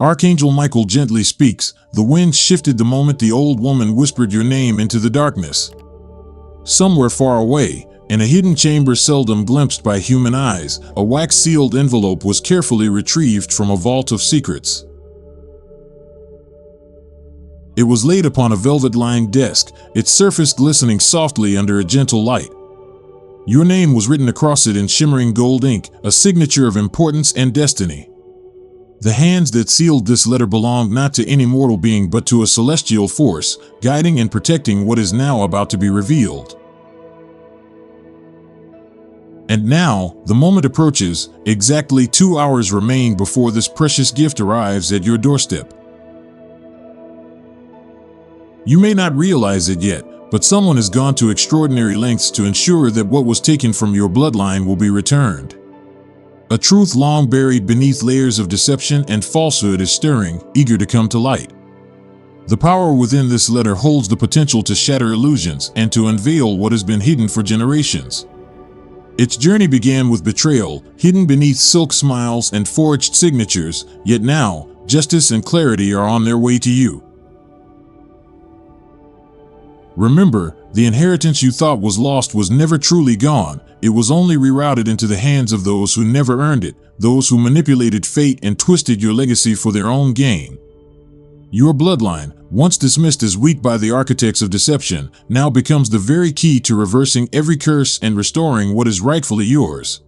Archangel Michael gently speaks. The wind shifted the moment the old woman whispered your name into the darkness. Somewhere far away, in a hidden chamber seldom glimpsed by human eyes, a wax-sealed envelope was carefully retrieved from a vault of secrets. It was laid upon a velvet-lined desk, its surface glistening softly under a gentle light. Your name was written across it in shimmering gold ink, a signature of importance and destiny. The hands that sealed this letter belonged not to any mortal being but to a celestial force, guiding and protecting what is now about to be revealed. And now, the moment approaches. Exactly 2 hours remain before this precious gift arrives at your doorstep. You may not realize it yet, but someone has gone to extraordinary lengths to ensure that what was taken from your bloodline will be returned. A truth long buried beneath layers of deception and falsehood is stirring, eager to come to light. The power within this letter holds the potential to shatter illusions and to unveil what has been hidden for generations. Its journey began with betrayal, hidden beneath silk smiles and forged signatures, yet now, justice and clarity are on their way to you. Remember, the inheritance you thought was lost was never truly gone. It was only rerouted into the hands of those who never earned it, those who manipulated fate and twisted your legacy for their own gain. Your bloodline, once dismissed as weak by the architects of deception, now becomes the very key to reversing every curse and restoring what is rightfully yours.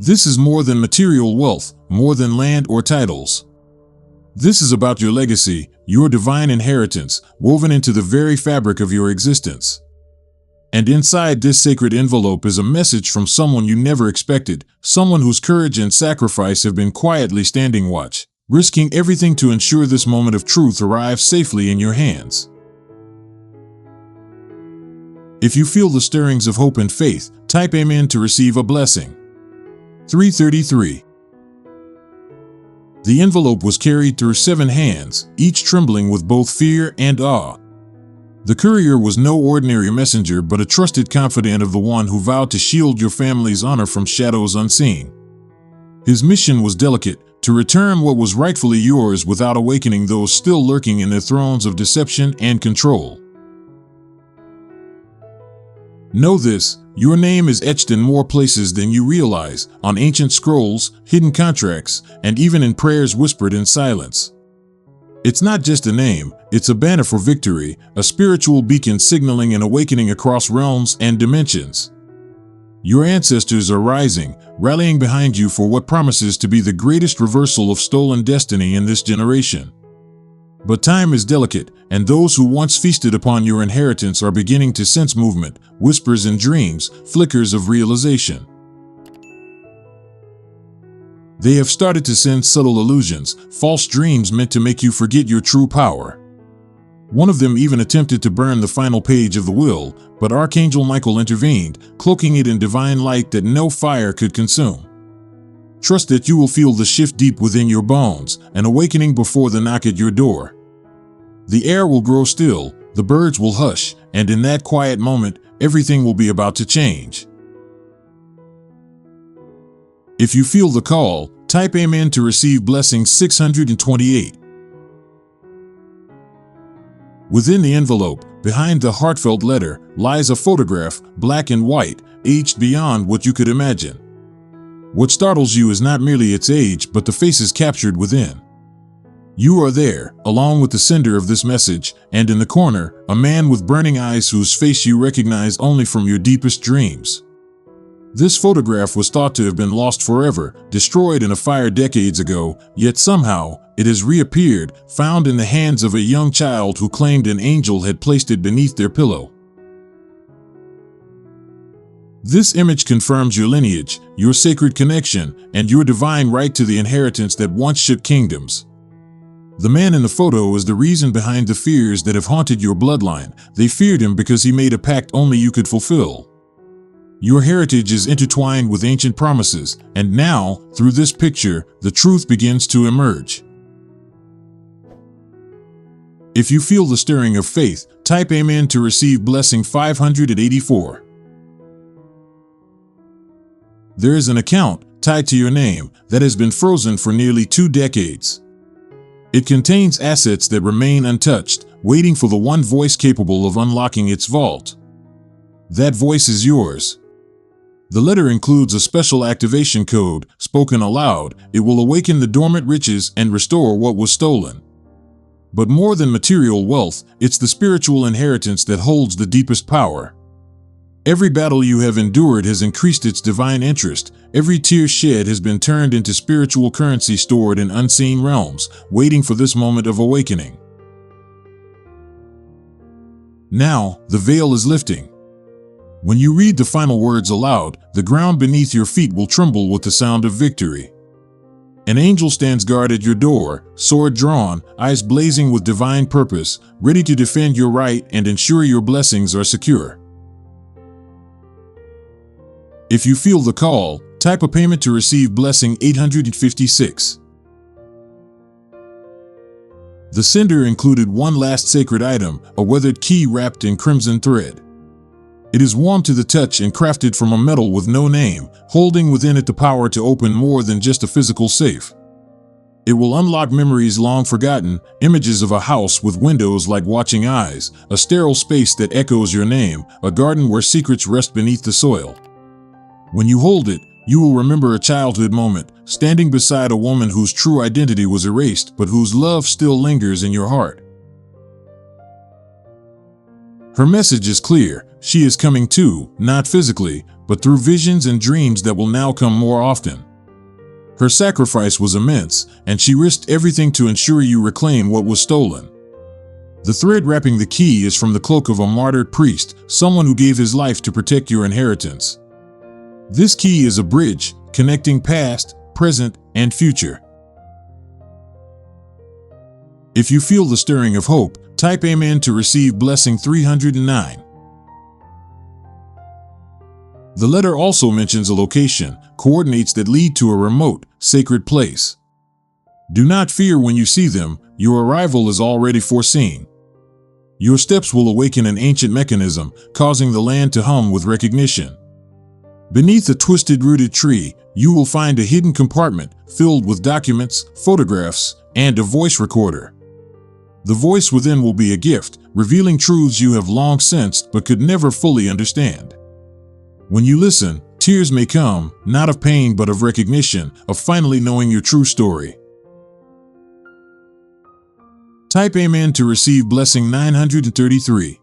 This is more than material wealth, more than land or titles. This is about your legacy, your divine inheritance, woven into the very fabric of your existence. And inside this sacred envelope is a message from someone you never expected, someone whose courage and sacrifice have been quietly standing watch, risking everything to ensure this moment of truth arrives safely in your hands. If you feel the stirrings of hope and faith, type Amen to receive a blessing. 333. The envelope was carried through 7 hands, each trembling with both fear and awe. The courier was no ordinary messenger but a trusted confidant of the one who vowed to shield your family's honor from shadows unseen. His mission was delicate, to return what was rightfully yours without awakening those still lurking in their thrones of deception and control. Know this, your name is etched in more places than you realize, on ancient scrolls, hidden contracts, and even in prayers whispered in silence. It's not just a name, it's a banner for victory, a spiritual beacon signaling an awakening across realms and dimensions. Your ancestors are rising, rallying behind you for what promises to be the greatest reversal of stolen destiny in this generation. But time is delicate, and those who once feasted upon your inheritance are beginning to sense movement, whispers and dreams, flickers of realization. They have started to send subtle illusions, false dreams meant to make you forget your true power. One of them even attempted to burn the final page of the will, but Archangel Michael intervened, cloaking it in divine light that no fire could consume. Trust that you will feel the shift deep within your bones, an awakening before the knock at your door. The air will grow still, the birds will hush, and in that quiet moment, everything will be about to change. If you feel the call, type Amen to receive blessing 628. Within the envelope, behind the heartfelt letter, lies a photograph, black and white, aged beyond what you could imagine. What startles you is not merely its age, but the faces captured within. You are there, along with the sender of this message, and in the corner, a man with burning eyes whose face you recognize only from your deepest dreams. This photograph was thought to have been lost forever, destroyed in a fire decades ago, yet somehow, it has reappeared, found in the hands of a young child who claimed an angel had placed it beneath their pillow. This image confirms your lineage, your sacred connection, and your divine right to the inheritance that once shook kingdoms. The man in the photo is the reason behind the fears that have haunted your bloodline. They feared him because he made a pact only you could fulfill. Your heritage is intertwined with ancient promises, and now, through this picture, the truth begins to emerge. If you feel the stirring of faith, type Amen to receive blessing 584. There is an account, tied to your name that has been frozen for nearly 2 decades. It contains assets that remain untouched, waiting for the one voice capable of unlocking its vault. That voice is yours. The letter includes a special activation code. Spoken aloud, it will awaken the dormant riches and restore what was stolen. But more than material wealth, it's the spiritual inheritance that holds the deepest power. Every battle you have endured has increased its divine interest. Every tear shed has been turned into spiritual currency stored in unseen realms, waiting for this moment of awakening. Now, the veil is lifting. When you read the final words aloud, the ground beneath your feet will tremble with the sound of victory. An angel stands guard at your door, sword drawn, eyes blazing with divine purpose, ready to defend your right and ensure your blessings are secure. If you feel the call, type a payment to receive blessing 856. The sender included one last sacred item, a weathered key wrapped in crimson thread. It is warm to the touch and crafted from a metal with no name, holding within it the power to open more than just a physical safe. It will unlock memories long forgotten, images of a house with windows like watching eyes, a sterile space that echoes your name, a garden where secrets rest beneath the soil. When you hold it, you will remember a childhood moment, standing beside a woman whose true identity was erased but whose love still lingers in your heart. Her message is clear. She is coming too, not physically, but through visions and dreams that will now come more often. Her sacrifice was immense, and she risked everything to ensure you reclaim what was stolen. The thread wrapping the key is from the cloak of a martyred priest, someone who gave his life to protect your inheritance. This key is a bridge, connecting past, present, and future. If you feel the stirring of hope, type Amen to receive blessing 309. The letter also mentions a location, coordinates that lead to a remote, sacred place. Do not fear when you see them, your arrival is already foreseen. Your steps will awaken an ancient mechanism, causing the land to hum with recognition. Beneath a twisted rooted tree, you will find a hidden compartment filled with documents, photographs, and a voice recorder. The voice within will be a gift, revealing truths you have long sensed but could never fully understand. When you listen, tears may come, not of pain but of recognition, of finally knowing your true story. Type Amen to receive blessing 933.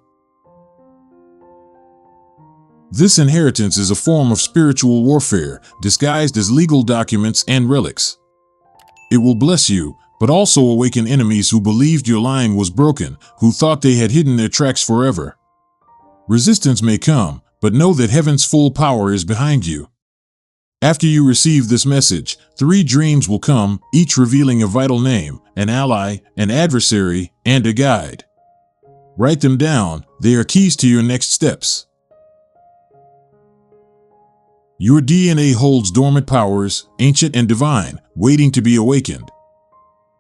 This inheritance is a form of spiritual warfare, disguised as legal documents and relics. It will bless you, but also awaken enemies who believed your line was broken, who thought they had hidden their tracks forever. Resistance may come, but know that heaven's full power is behind you. After you receive this message, 3 dreams will come, each revealing a vital name, an ally, an adversary, and a guide. Write them down, they are keys to your next steps. Your DNA holds dormant powers, ancient and divine, waiting to be awakened.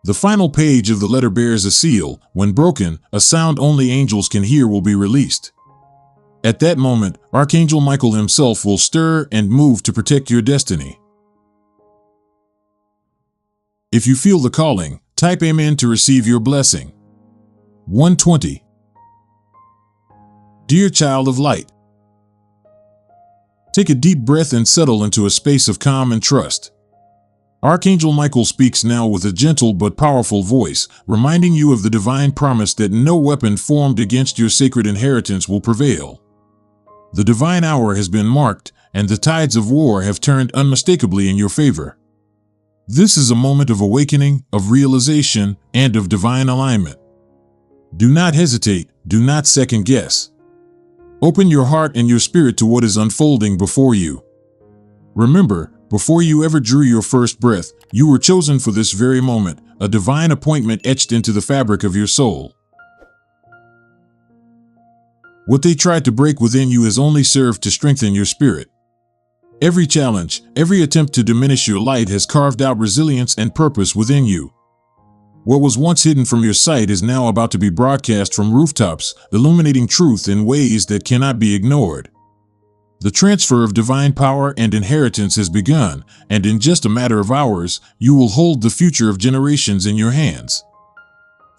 The final page of the letter bears a seal. When broken, a sound only angels can hear will be released. At that moment, Archangel Michael himself will stir and move to protect your destiny. If you feel the calling, type Amen to receive your blessing. 120. Dear child of light, take a deep breath and settle into a space of calm and trust. Archangel Michael speaks now with a gentle but powerful voice, reminding you of the divine promise that no weapon formed against your sacred inheritance will prevail. The divine hour has been marked, and the tides of war have turned unmistakably in your favor. This is a moment of awakening, of realization, and of divine alignment. Do not hesitate, do not second guess. Open your heart and your spirit to what is unfolding before you. Remember, before you ever drew your first breath, you were chosen for this very moment, a divine appointment etched into the fabric of your soul. What they tried to break within you has only served to strengthen your spirit. Every challenge, every attempt to diminish your light has carved out resilience and purpose within you. What was once hidden from your sight is now about to be broadcast from rooftops, illuminating truth in ways that cannot be ignored. The transfer of divine power and inheritance has begun, and in just a matter of hours, you will hold the future of generations in your hands.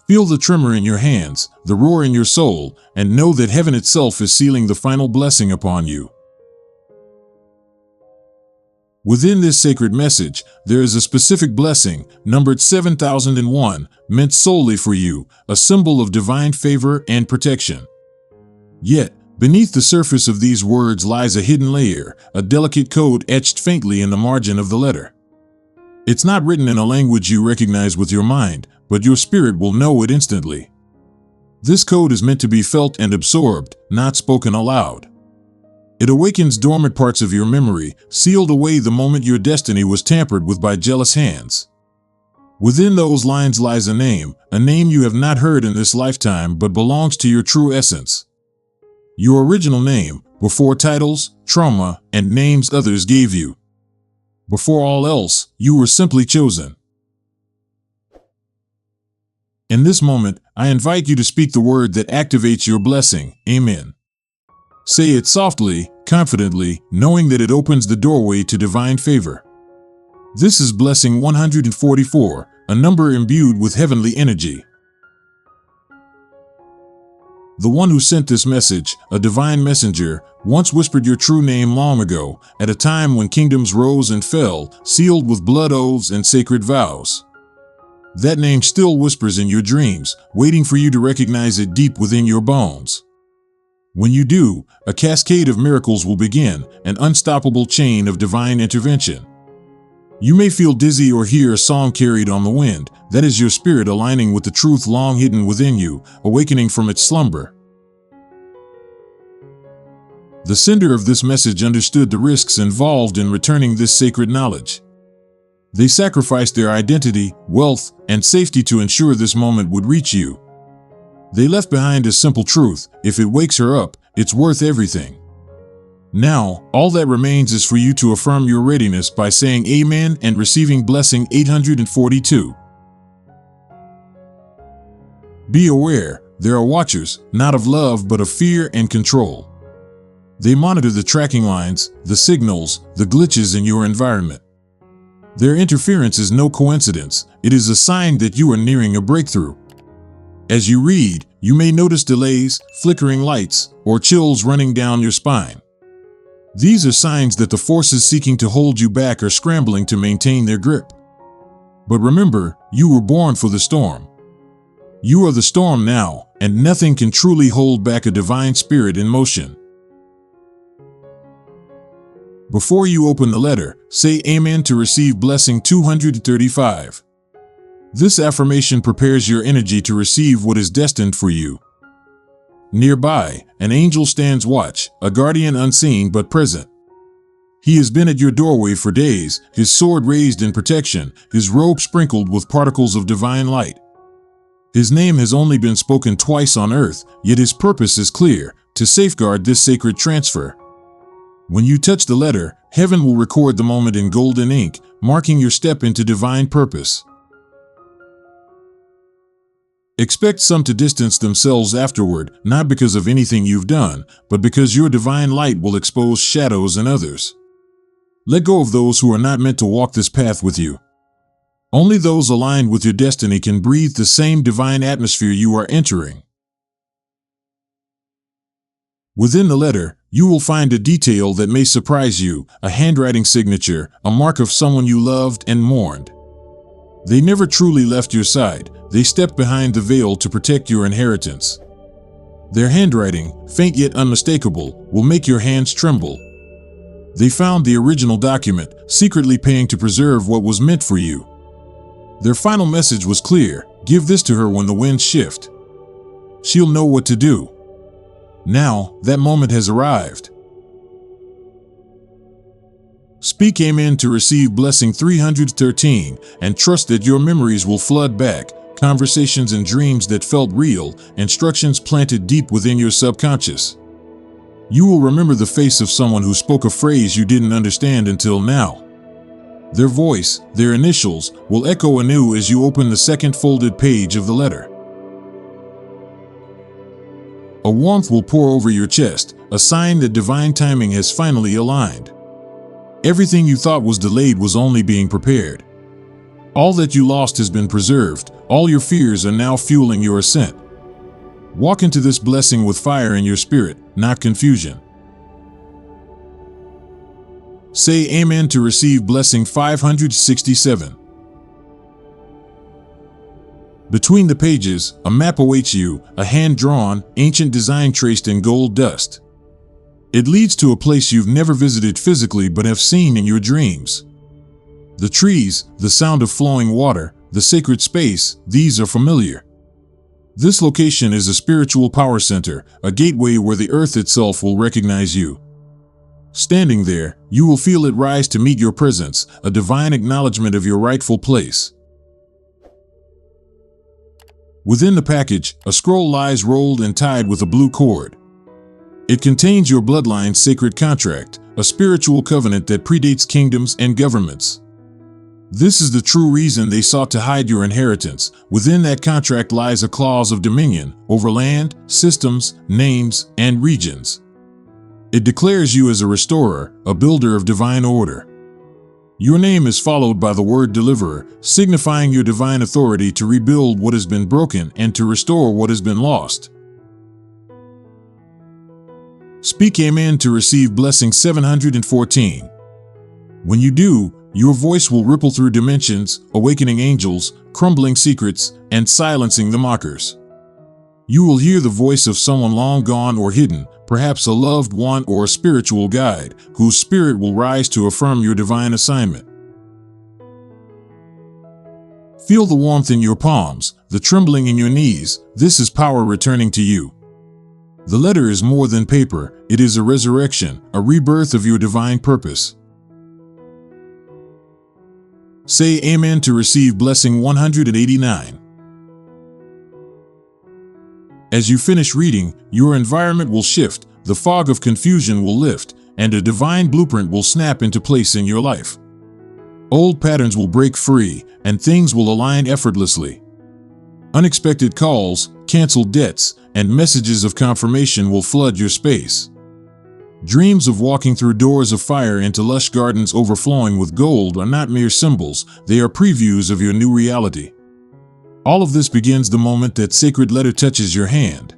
Feel the tremor in your hands, the roar in your soul, and know that heaven itself is sealing the final blessing upon you. Within this sacred message, there is a specific blessing, numbered 7001, meant solely for you, a symbol of divine favor and protection. Yet, beneath the surface of these words lies a hidden layer, a delicate code etched faintly in the margin of the letter. It's not written in a language you recognize with your mind, but your spirit will know it instantly. This code is meant to be felt and absorbed, not spoken aloud. It awakens dormant parts of your memory, sealed away the moment your destiny was tampered with by jealous hands. Within those lines lies a name you have not heard in this lifetime but belongs to your true essence. Your original name, before titles, trauma, and names others gave you. Before all else, you were simply chosen. In this moment, I invite you to speak the word that activates your blessing, Amen. Say it softly, confidently, knowing that it opens the doorway to divine favor. This is blessing 144, a number imbued with heavenly energy. The one who sent this message, a divine messenger, once whispered your true name long ago, at a time when kingdoms rose and fell, sealed with blood oaths and sacred vows. That name still whispers in your dreams, waiting for you to recognize it deep within your bones. When you do, a cascade of miracles will begin, an unstoppable chain of divine intervention. You may feel dizzy or hear a song carried on the wind. That is your spirit aligning with the truth long hidden within you, awakening from its slumber. The sender of this message understood the risks involved in returning this sacred knowledge. They sacrificed their identity, wealth, and safety to ensure this moment would reach you. They left behind a simple truth: if it wakes her up, it's worth everything. Now, all that remains is for you to affirm your readiness by saying Amen and receiving blessing 842. Be aware, there are watchers, not of love but of fear and control. They monitor the tracking lines, the signals, the glitches in your environment. Their interference is no coincidence, it is a sign that you are nearing a breakthrough. As you read, you may notice delays, flickering lights, or chills running down your spine. These are signs that the forces seeking to hold you back are scrambling to maintain their grip. But remember, you were born for the storm. You are the storm now, and nothing can truly hold back a divine spirit in motion. Before you open the letter, say Amen to receive blessing 235. This affirmation prepares your energy to receive what is destined for you. Nearby, an angel stands watch, a guardian unseen but present. He has been at your doorway for days, his sword raised in protection, his robe sprinkled with particles of divine light. His name has only been spoken twice on earth, yet his purpose is clear: to safeguard this sacred transfer. When you touch the letter, heaven will record the moment in golden ink, marking your step into divine purpose. Expect some to distance themselves afterward, not because of anything you've done, but because your divine light will expose shadows in others. Let go of those who are not meant to walk this path with you. Only those aligned with your destiny can breathe the same divine atmosphere you are entering. Within the letter, you will find a detail that may surprise you: a handwriting signature, a mark of someone you loved and mourned. They never truly left your side, they stepped behind the veil to protect your inheritance. Their handwriting, faint yet unmistakable, will make your hands tremble. They found the original document, secretly paying to preserve what was meant for you. Their final message was clear: give this to her when the winds shift. She'll know what to do. Now, that moment has arrived. Speak Amen to receive blessing 313 and trust that your memories will flood back, conversations and dreams that felt real, instructions planted deep within your subconscious. You will remember the face of someone who spoke a phrase you didn't understand until now. Their voice, their initials, will echo anew as you open the second folded page of the letter. A warmth will pour over your chest, a sign that divine timing has finally aligned. Everything you thought was delayed was only being prepared. All that you lost has been preserved. All your fears are now fueling your ascent. Walk into this blessing with fire in your spirit, not confusion. Say Amen to receive blessing 567. Between the pages, a map awaits you, a hand-drawn, ancient design traced in gold dust. It leads to a place you've never visited physically but have seen in your dreams. The trees, the sound of flowing water, the sacred space, these are familiar. This location is a spiritual power center, a gateway where the earth itself will recognize you. Standing there, you will feel it rise to meet your presence, a divine acknowledgement of your rightful place. Within the package, a scroll lies rolled and tied with a blue cord. It contains your bloodline's sacred contract, a spiritual covenant that predates kingdoms and governments. This is the true reason they sought to hide your inheritance. Within that contract lies a clause of dominion over land, systems, names, and regions. It declares you as a restorer, a builder of divine order. Your name is followed by the word deliverer, signifying your divine authority to rebuild what has been broken and to restore what has been lost. Speak Amen to receive blessing 714. When you do, your voice will ripple through dimensions, awakening angels, crumbling secrets, and silencing the mockers. You will hear the voice of someone long gone or hidden, perhaps a loved one or a spiritual guide, whose spirit will rise to affirm your divine assignment. Feel the warmth in your palms, the trembling in your knees. This is power returning to you. The letter is more than paper, it is a resurrection, a rebirth of your divine purpose. Say Amen to receive blessing 189. As you finish reading, your environment will shift, the fog of confusion will lift, and a divine blueprint will snap into place in your life. Old patterns will break free, and things will align effortlessly. Unexpected calls, canceled debts, and messages of confirmation will flood your space. Dreams of walking through doors of fire into lush gardens overflowing with gold are not mere symbols, they are previews of your new reality. All of this begins the moment that sacred letter touches your hand.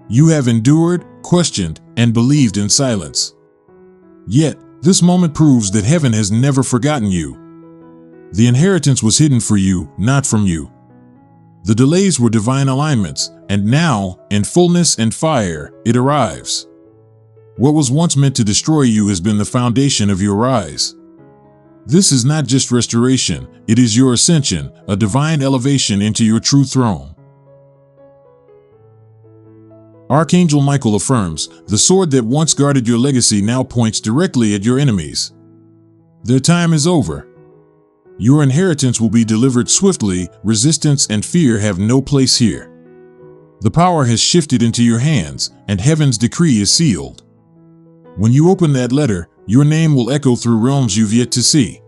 You have endured, questioned, and believed in silence. Yet, this moment proves that heaven has never forgotten you. The inheritance was hidden for you, not from you. The delays were divine alignments, and now, in fullness and fire, it arrives. What was once meant to destroy you has been the foundation of your rise. This is not just restoration, it is your ascension, a divine elevation into your true throne. Archangel Michael affirms, the sword that once guarded your legacy now points directly at your enemies. Their time is over. Your inheritance will be delivered swiftly, resistance and fear have no place here. The power has shifted into your hands, and heaven's decree is sealed. When you open that letter, your name will echo through realms you've yet to see.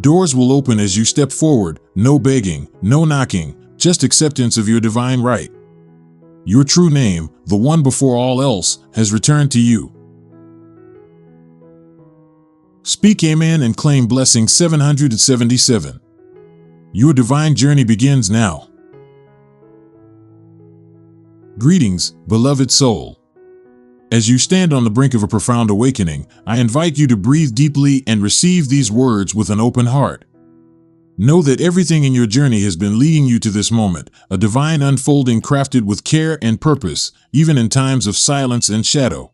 Doors will open as you step forward, no begging, no knocking, just acceptance of your divine right. Your true name, the one before all else, has returned to you. Speak Amen and claim blessing 777. Your divine journey begins now. Greetings, beloved soul. As you stand on the brink of a profound awakening, I invite you to breathe deeply and receive these words with an open heart. Know that everything in your journey has been leading you to this moment, a divine unfolding crafted with care and purpose, even in times of silence and shadow.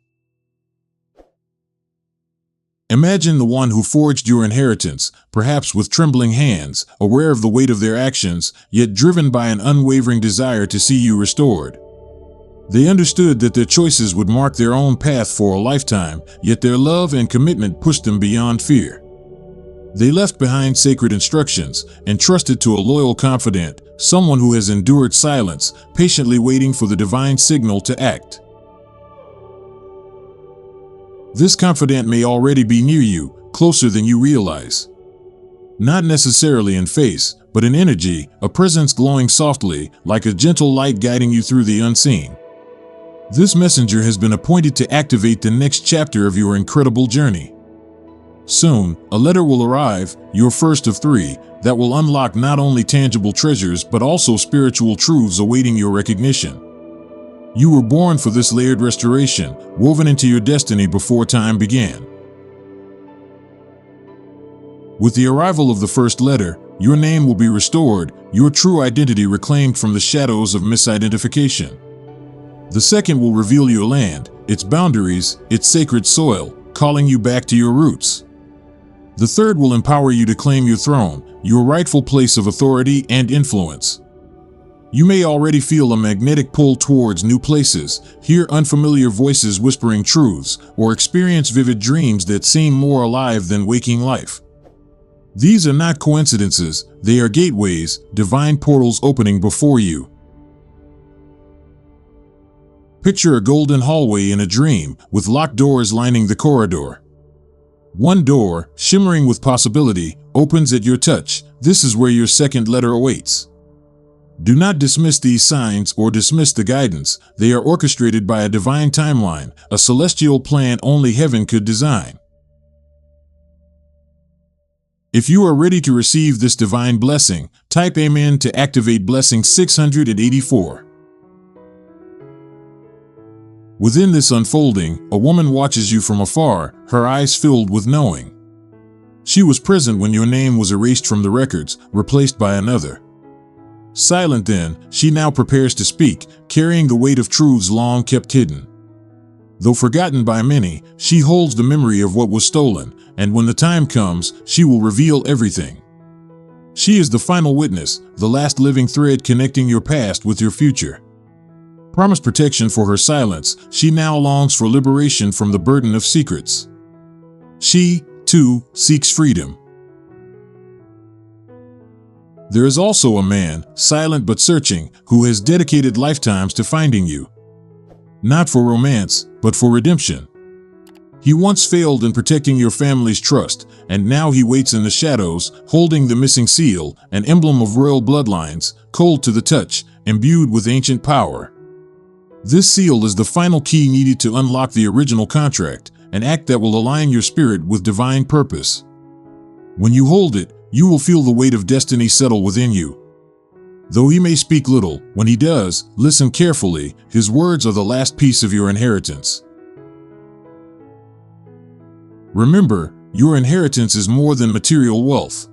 Imagine the one who forged your inheritance, perhaps with trembling hands, aware of the weight of their actions, yet driven by an unwavering desire to see you restored. They understood that their choices would mark their own path for a lifetime, yet their love and commitment pushed them beyond fear. They left behind sacred instructions, entrusted to a loyal confidant, someone who has endured silence, patiently waiting for the divine signal to act. This confidant may already be near you, closer than you realize. Not necessarily in face, but an energy, a presence glowing softly, like a gentle light guiding you through the unseen. This messenger has been appointed to activate the next chapter of your incredible journey. Soon, a letter will arrive, your first of 3, that will unlock not only tangible treasures but also spiritual truths awaiting your recognition. You were born for this layered restoration, woven into your destiny before time began. With the arrival of the first letter, your name will be restored, your true identity reclaimed from the shadows of misidentification. The second will reveal your land, its boundaries, its sacred soil, calling you back to your roots. The third will empower you to claim your throne, your rightful place of authority and influence. You may already feel a magnetic pull towards new places, hear unfamiliar voices whispering truths, or experience vivid dreams that seem more alive than waking life. These are not coincidences, they are gateways, divine portals opening before you. Picture a golden hallway in a dream, with locked doors lining the corridor. One door, shimmering with possibility, opens at your touch. This is where your second letter awaits. Do not dismiss these signs or dismiss the guidance. They are orchestrated by a divine timeline, a celestial plan only heaven could design. If you are ready to receive this divine blessing, type Amen to activate blessing 684. Within this unfolding, a woman watches you from afar, her eyes filled with knowing. She was present when your name was erased from the records, replaced by another. Silent then, she now prepares to speak, carrying the weight of truths long kept hidden. Though forgotten by many, she holds the memory of what was stolen, and when the time comes, she will reveal everything. She is the final witness, the last living thread connecting your past with your future. Promised protection for her silence, she now longs for liberation from the burden of secrets. She, too, seeks freedom. There is also a man, silent but searching, who has dedicated lifetimes to finding you. Not for romance, but for redemption. He once failed in protecting your family's trust, and now he waits in the shadows, holding the missing seal, an emblem of royal bloodlines, cold to the touch, imbued with ancient power. This seal is the final key needed to unlock the original contract, an act that will align your spirit with divine purpose. When you hold it, you will feel the weight of destiny settle within you. Though he may speak little, when he does, listen carefully. His words are the last piece of your inheritance. Remember, your inheritance is more than material wealth.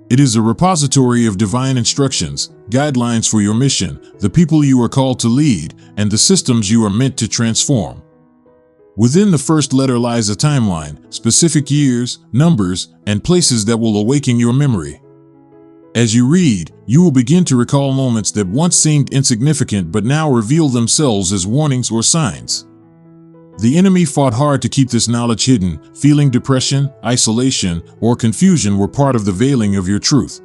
It is a repository of divine instructions, guidelines for your mission, the people you are called to lead, and the systems you are meant to transform. Within the first letter lies a timeline, specific years, numbers, and places that will awaken your memory. As you read, you will begin to recall moments that once seemed insignificant but now reveal themselves as warnings or signs. The enemy fought hard to keep this knowledge hidden, feeling depression, isolation, or confusion were part of the veiling of your truth.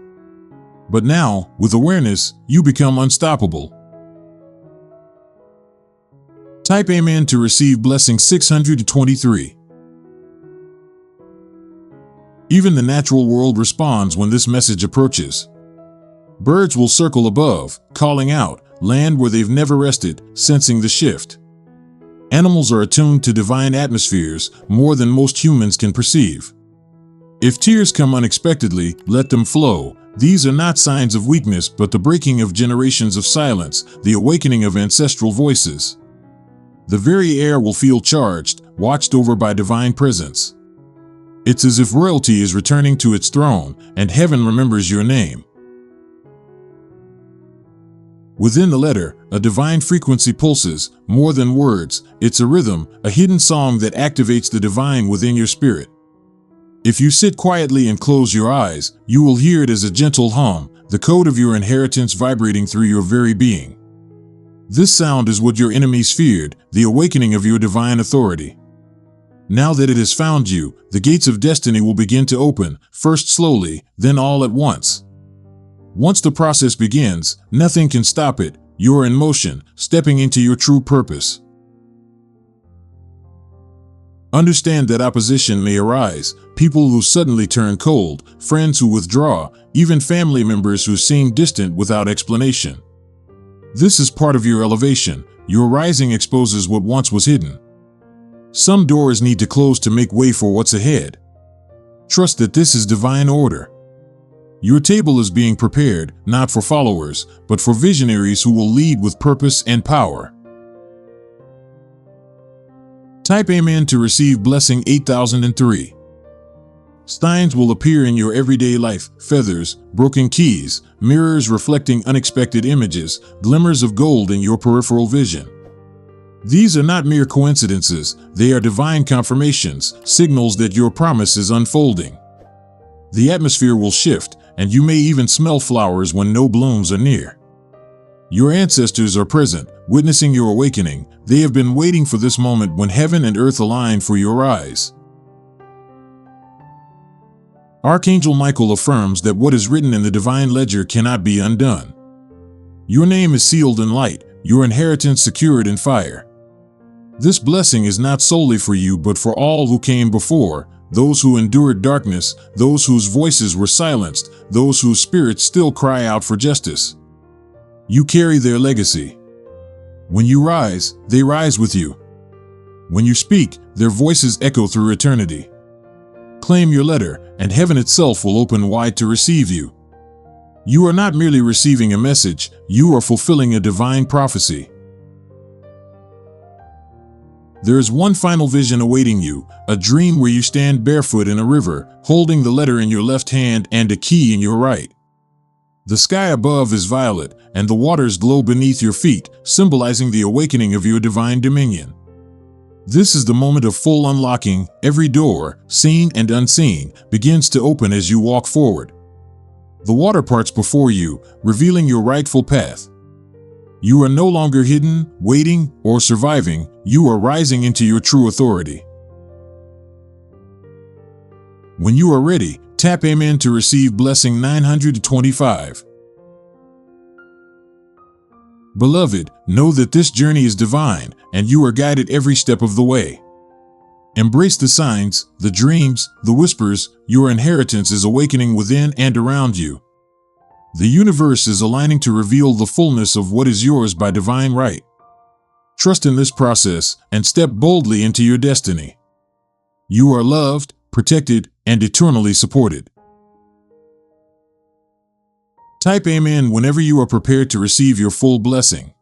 But now, with awareness, you become unstoppable. Type Amen to receive blessing 623. Even the natural world responds when this message approaches. Birds will circle above, calling out, land where they've never rested, sensing the shift. Animals are attuned to divine atmospheres more than most humans can perceive. If tears come unexpectedly, let them flow. These are not signs of weakness but the breaking of generations of silence, the awakening of ancestral voices. The very air will feel charged, watched over by divine presence. It's as if royalty is returning to its throne, and heaven remembers your name. Within the letter, a divine frequency pulses, more than words. It's a rhythm, a hidden song that activates the divine within your spirit. If you sit quietly and close your eyes, you will hear it as a gentle hum, the code of your inheritance vibrating through your very being. This sound is what your enemies feared, the awakening of your divine authority. Now that it has found you, the gates of destiny will begin to open, first slowly, then all at once. Once the process begins, nothing can stop it. You're in motion, stepping into your true purpose. Understand that opposition may arise, people who suddenly turn cold, friends who withdraw, even family members who seem distant without explanation. This is part of your elevation. Your rising exposes what once was hidden. Some doors need to close to make way for what's ahead. Trust that this is divine order. Your table is being prepared, not for followers, but for visionaries who will lead with purpose and power. Type Amen to receive blessing 8003. Signs will appear in your everyday life: feathers, broken keys, mirrors reflecting unexpected images, glimmers of gold in your peripheral vision. These are not mere coincidences, they are divine confirmations, signals that your promise is unfolding. The atmosphere will shift, and you may even smell flowers when no blooms are near. Your ancestors are present, witnessing your awakening. They have been waiting for this moment when heaven and earth align for your rise. Archangel Michael affirms that what is written in the divine ledger cannot be undone. Your name is sealed in light, your inheritance secured in fire. This blessing is not solely for you but for all who came before, those who endured darkness, those whose voices were silenced, those whose spirits still cry out for justice. You carry their legacy. When you rise, they rise with you. When you speak, their voices echo through eternity. Claim your letter, and heaven itself will open wide to receive you. You are not merely receiving a message, you are fulfilling a divine prophecy. There is one final vision awaiting you, a dream where you stand barefoot in a river, holding the letter in your left hand and a key in your right. The sky above is violet, and the waters glow beneath your feet, symbolizing the awakening of your divine dominion. This is the moment of full unlocking. Every door, seen and unseen, begins to open as you walk forward. The water parts before you, revealing your rightful path. You are no longer hidden, waiting, or surviving. You are rising into your true authority. When you are ready, tap Amen to receive blessing 925. Beloved, know that this journey is divine, and you are guided every step of the way. Embrace the signs, the dreams, the whispers. Your inheritance is awakening within and around you. The universe is aligning to reveal the fullness of what is yours by divine right. Trust in this process and step boldly into your destiny. You are loved, protected, and eternally supported. Type Amen whenever you are prepared to receive your full blessing.